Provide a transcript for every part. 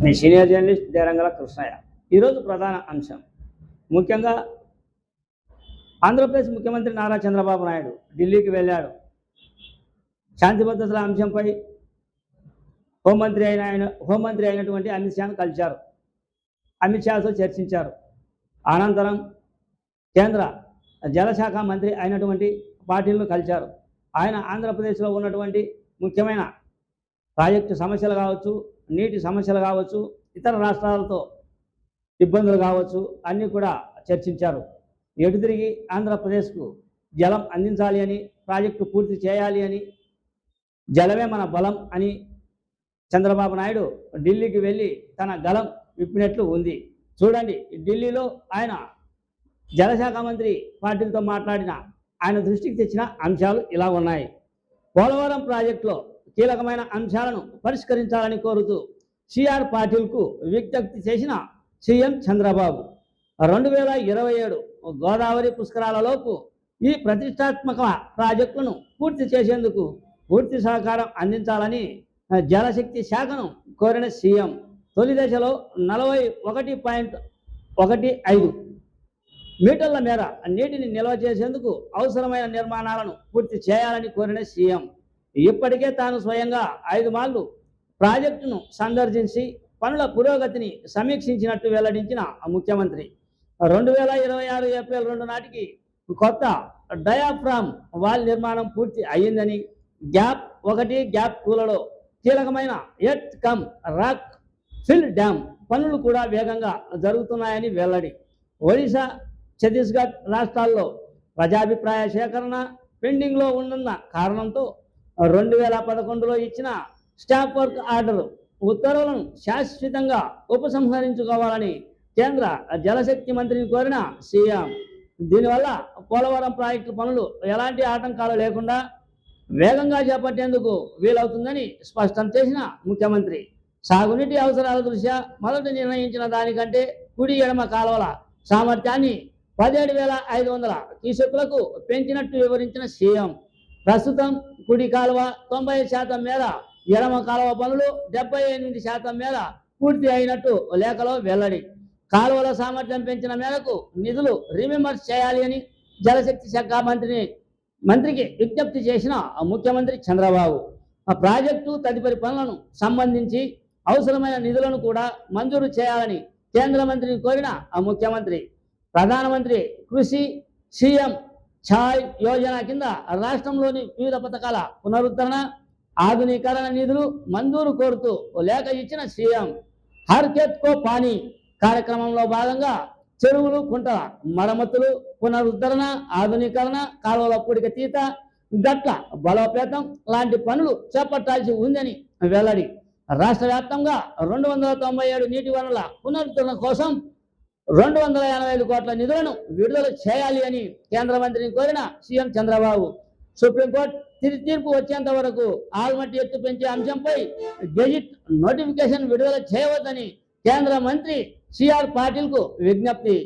మీ senior journalist దేరంగల Krishnaiah. ఈరోజు ప్రధాన అంశం ముఖ్యంగా ఆంధ్రప్రదేశ్ ముఖ్యమంత్రి నారా చంద్రబాబు నాయుడు ఢిల్లీకి వెళ్ళాడు. శాంతి భద్రతల అంశంపై హోంమంత్రి అయినటువంటి అమిత్ షాను కలిశారు. అమిత్ షాతో చర్చించారు. అనంతరం కేంద్ర జలశాఖ మంత్రి అయినటువంటి పాటిల్ను కలిశారు. ఆయన ఆంధ్రప్రదేశ్లో ఉన్నటువంటి ముఖ్యమైన ప్రాజెక్టు సమస్యలు కావచ్చు, నీటి సమస్యలు కావచ్చు, ఇతర రాష్ట్రాలతో ఇబ్బందులు కావచ్చు, అన్నీ కూడా చర్చించారు. ఎటు తిరిగి ఆంధ్రప్రదేశ్కు జలం అందించాలి అని, ప్రాజెక్టు పూర్తి చేయాలి అని, జలమే మన బలం అని చంద్రబాబు నాయుడు ఢిల్లీకి వెళ్ళి తన గలం విప్పినట్లు ఉంది. చూడండి, ఢిల్లీలో ఆయన జలశాఖ మంత్రి పాటిల్తో మాట్లాడిన ఆయన దృష్టికి తెచ్చిన అంశాలు ఇలా ఉన్నాయి. పోలవరం ప్రాజెక్టులో కీలకమైన అంశాలను పరిష్కరించాలని కోరుతూ సిఆర్ పాటిల్కు విజ్ఞప్తి చేసిన సీఎం చంద్రబాబు 2027 గోదావరి పుష్కరాలలోపు ఈ ప్రతిష్టాత్మక ప్రాజెక్టులను పూర్తి చేసేందుకు పూర్తి సహకారం అందించాలని జలశక్తి శాఖను కోరిన సీఎం తొలి దశలో 41.15 మీటర్ల మేర నీటిని నిల్వ చేసేందుకు అవసరమైన నిర్మాణాలను పూర్తి చేయాలని కోరిన సీఎం ఇప్పటికే తాను స్వయంగా 5 మార్లు ప్రాజెక్టును సందర్శించి పనుల పురోగతిని సమీక్షించినట్టు వెల్లడించిన ముఖ్యమంత్రి 2026 ఏప్రిల్ 2 నాటికి కొత్త డయాఫ్రామ్ వాల్ నిర్మాణం పూర్తి అయ్యిందని, గ్యాప్ 1, గ్యాప్ 2లలో కీలకమైన earth cum rock fill dam పనులు కూడా వేగంగా జరుగుతున్నాయని వెల్లడి. ఒడిశా, ఛత్తీస్గఢ్ రాష్ట్రాల్లో ప్రజాభిప్రాయ సేకరణ పెండింగ్లో ఉన్న కారణంతో 2011లో ఇచ్చిన స్టాప్ వర్క్ ఆర్డర్ ఉత్తర్వులను శాశ్వతంగా ఉపసంహరించుకోవాలని కేంద్ర జలశక్తి మంత్రిని కోరిన సీఎం దీనివల్ల పోలవరం ప్రాజెక్టు పనులు ఎలాంటి ఆటంకాలు లేకుండా వేగంగా చేపట్టేందుకు వీలవుతుందని స్పష్టం చేసిన ముఖ్యమంత్రి సాగునీటి అవసరాల దృష్ట్యా మొదట నిర్ణయించిన దానికంటే కుడి ఎడమ కాలువల సామర్థ్యాన్ని 17,500 క్యూసెక్కులకు పెంచినట్టు వివరించిన సీఎం ప్రస్తుతం కుడి కాలువ 90% మేర, ఎడమ కాలువ పనులు 78% మేర పూర్తి అయినట్టు లేఖలో వెల్లడి. కాలువల సామర్థ్యం పెంచిన మేరకు నిధులు రిమెంబర్స్ చేయాలి అని జలశక్తి శాఖ మంత్రికి విజ్ఞప్తి చేసిన ముఖ్యమంత్రి చంద్రబాబు ఆ ప్రాజెక్టు తదుపరి పనులను సంబంధించి అవసరమైన నిధులను కూడా మంజూరు చేయాలని కేంద్ర మంత్రిని కోరిన ముఖ్యమంత్రి ప్రధానమంత్రి కృషి సీఎం ఛాయ్ యోజన కింద రాష్ట్రంలోని వివిధ పథకాల పునరుద్ధరణ, ఆధునీకరణ నిధులు మంజూరు కోరుతూ లేఖ ఇచ్చిన సీఎం హర్ ఖేత్ కో పానీ కార్యక్రమంలో భాగంగా చెరువులు, కుంటల మరమ్మతులు, పునరుద్ధరణ, ఆధునీకరణ, కాలువల పూడిక తీత, గట్ల బలోపేతం లాంటి పనులు చేపట్టాల్సి ఉందని వెల్లడి. రాష్ట్ర వ్యాప్తంగా 297 నీటి వనరుల పునరుద్ధరణ కోసం 285 కోట్ల నిధులను విడుదల చేయాలి అని కేంద్ర మంత్రిని కోరిన సీఎం చంద్రబాబు సుప్రీంకోర్టు తీర్పు వచ్చేంత వరకు ఆల్మట్టి ఎత్తు పెంచే అంశంపై గెజిట్ నోటిఫికేషన్ విడుదల చేయవద్దని కేంద్ర మంత్రి సిఆర్ పాటిల్కు విజ్ఞప్తి.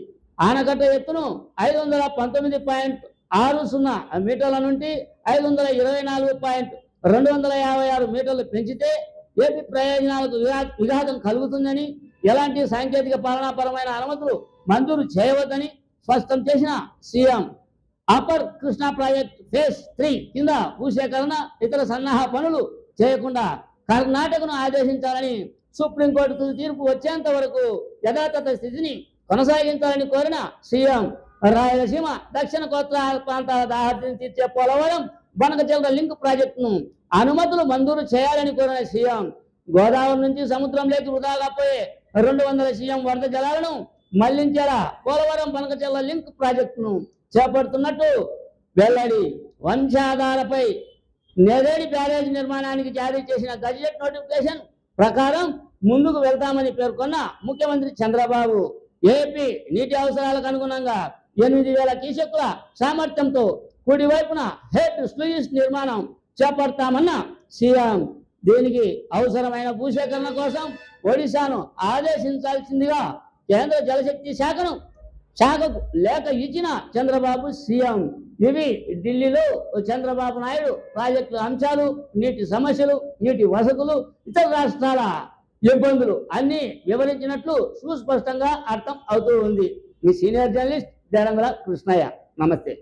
ఆనకట్ట ఎత్తును 519.60 మీటర్ల నుండి 524.256 మీటర్లు పెంచితే ఏపీ ప్రయోజనాలకు విఘాతం కలుగుతుందని, ఎలాంటి సాంకేతిక పాలనాపరమైన అనుమతులు మంజూరు చేయవద్దని స్పష్టం చేసిన CM upper Krishna project phase 3 కింద భూసేకరణ, ఇతర సన్నాహ పనులు చేయకుండా కర్ణాటకను ఆదేశించాలని, సుప్రీంకోర్టు తుది తీర్పు వచ్చేంత వరకు యథాతథ స్థితిని కొనసాగించాలని కోరిన సీఎం రాయలసీమ, దక్షిణ కోస్తా ప్రాంతాల దాహార్తిని తీర్చే పోలవరం బనకచెర్ల లింక్ ప్రాజెక్టును అనుమతులు మంజూరు చేయాలని కోరిన సీఎం గోదావరి నుంచి సముద్రంలోకి వృధాగా పోయే 200 సీఎం వరద జలాలను మళ్లించేలా పోలవరం బనకచెర్ల లింక్ ప్రాజెక్టును చేపడుతున్నట్టు వెల్లడి. వంశాధారపై నేరేడి బ్యారేజ్ నిర్మాణానికి జారీ చేసిన గజెట్ నోటిఫికేషన్ ప్రకారం ముందుకు వెళ్తామని పేర్కొన్న ముఖ్యమంత్రి చంద్రబాబు ఏపీ నీటి అవసరాలకు అనుగుణంగా 8,000 క్యూసెక్కుల సామర్థ్యంతో కుడివైపున హెడ్ స్లూయిస్ నిర్మాణం చేపడతామన్న సీఎం దీనికి అవసరమైన భూసేకరణ కోసం ఒడిశాను ఆదేశించాల్సిందిగా కేంద్ర జలశక్తి శాఖకు లేఖ ఇచ్చిన చంద్రబాబు సీఎం. ఇవి ఢిల్లీలో చంద్రబాబు నాయుడు ప్రాజెక్టుల అంశాలు, నీటి సమస్యలు, నీటి వసతులు, ఇతర రాష్ట్రాల ఇబ్బందులు అన్ని వివరించినట్లు సుస్పష్టంగా అర్థం అవుతూ ఉంది. మీ సీనియర్ జర్నలిస్ట్ దేరంగుల కృష్ణయ్య. నమస్తే.